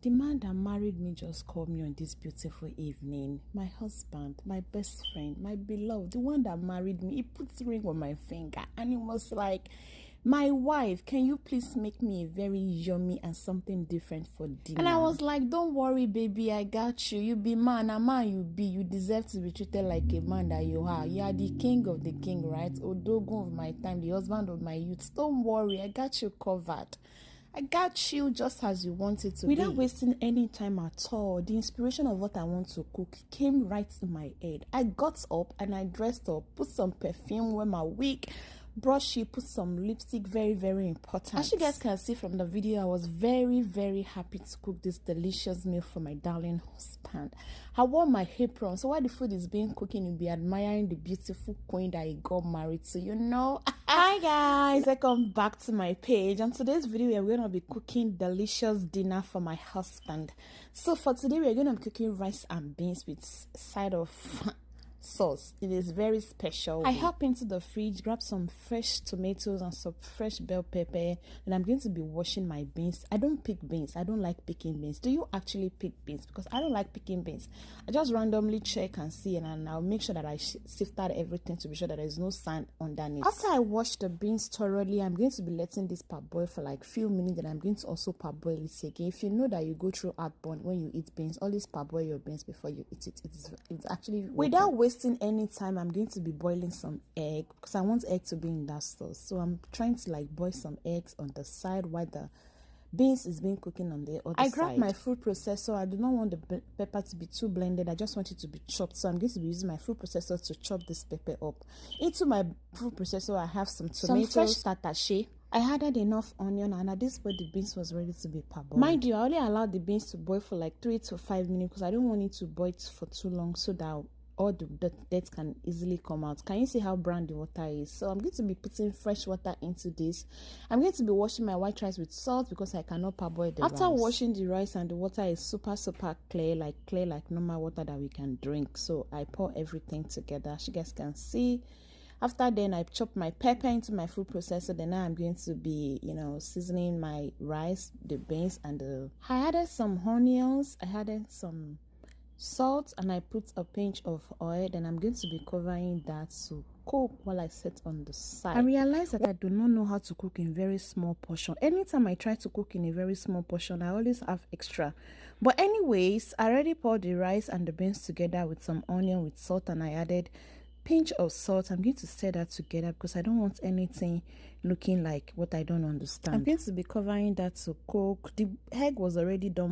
The man that married me just called me on this beautiful evening. My husband, my best friend, my beloved, the one that married me, he put the ring on my finger and he was like, my wife, can you please make me a very yummy and something different for dinner? And I was like, don't worry, baby, I got you. You be man, a man you be. You deserve to be treated like a man that you are. You are the king of the king, right? Odogun of my time, the husband of my youth. Don't worry, I got you covered. I got you just as you wanted to without wasting any time at all. The inspiration of what I want to cook came right in my head. I got up and I dressed up, put some perfume, wear my wig, brush it, put some lipstick, very, very important. As you guys can see from the video, I was very, very happy to cook this delicious meal for my darling husband. I wore my apron, so while the food is being cooking, you'll be admiring the beautiful queen that he got married to, you know. Hi guys, welcome back to my page. On today's video, we're going to be cooking delicious dinner for my husband. So for today, we're going to be cooking rice and beans with side of sauce. It is very special. I hop into the fridge, grab some fresh tomatoes and some fresh bell pepper, and I'm going to be washing my beans. I don't pick beans. I don't like picking beans. Do you actually pick beans? Because I don't like picking beans. I just randomly check and see, and I'll make sure that I sifted everything to be sure that there's no sand underneath. After I wash the beans thoroughly, I'm going to be letting this parboil for like few minutes, and I'm going to also parboil it again. If you know that you go through heartburn when you eat beans, always parboil your beans before you eat it. It's actually without wasting any time, I'm going to be boiling some egg because I want egg to be in that sauce. So I'm trying to like boil some eggs on the side while the beans is being cooking on the other side. I grabbed my food processor. I do not want the pepper to be too blended. I just want it to be chopped. So I'm going to be using my food processor to chop this pepper up. Into my food processor, I have some tomatoes, some fresh tatashe. I added enough onion, and at this point the beans was ready to be parboiled. Mind you, I only allowed the beans to boil for like 3 to 5 minutes because I don't want it to boil for too long so that all the dirt can easily come out. Can you see how brown the water is? So I'm going to be putting fresh water into this. I'm going to be washing my white rice with salt because I cannot parboil the rice. After washing the rice and the water is super clear like normal water that we can drink, so I pour everything together. As you guys can see, after then I chop my pepper into my food processor. Then now I'm going to be, you know, seasoning my rice, the beans, and I added some onions, I added some salt, and I put a pinch of oil. Then I'm going to be covering that to cook while I set on the side. I realized that I do not know how to cook in very small portion. Anytime I try to cook in a very small portion, I always have extra. But anyways, I already poured the rice and the beans together with some onion with salt, and I added pinch of salt. I'm going to stir that together because I don't want anything looking like what I don't understand. I'm going to be covering that to cook. The egg was already done